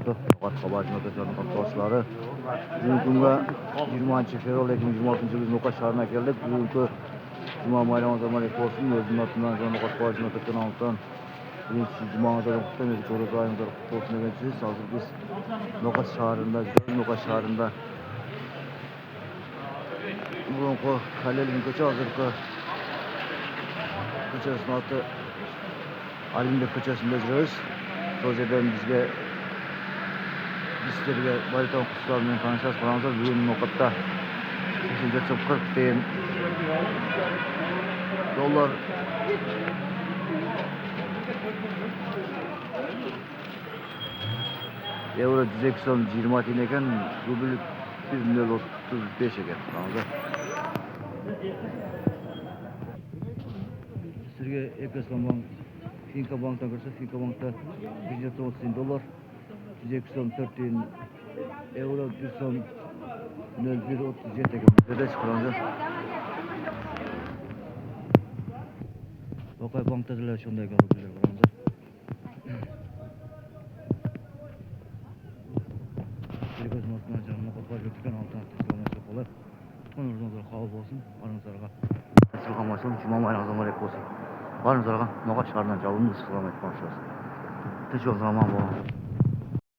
oldu. Nokat Kabacı Notasyonu Kontrolçuları. Bugünkü 20 Fevral 2026 yılı Nokat şehrine geldik. Bugünkü Cuma bayramı zamanı olsun. Özümün atından sonra Nokat Kabacı Notasyonu altından birinci Cuma'da da kutlu edildik. Orada ayımda kutlu olsun demişiz. Hazır biz Nokat şehrinde, Nokat şehrinde bugünkü Kalel'in köçü hazırkı köçesinin altı Alimdek köçesinde жүрөбүз. Сол жерден бизге сіздерге валюта курстарымен танышасыз. Қараңыздар, бүгін Нокатта 84.40 тиын доллар евро 102.20 тиын екен, рубль 1.035 екен. Қараңыздар. Сіздерге Экослам Финка банктан кірсе, Финка банкта 130 тиын доллар, 102.4 тиын евро, 1.0137 екен. Біздерде қараңыздар. Bakay banktakiler şunda ekan rubleler qarаңыздар. Telefon астынан жаңа Nokat өткен алтын тескалмасы болар. Күніңізге қабыл болсын. Барыңыздарға тескалмасы Жұма байрамыңыз мүбәрәк болсын. Барыңыздарға Nokat шаарынан жалынды тескалмасы айтпақшысыз. Тыныч болыңыз, аман болыңыз.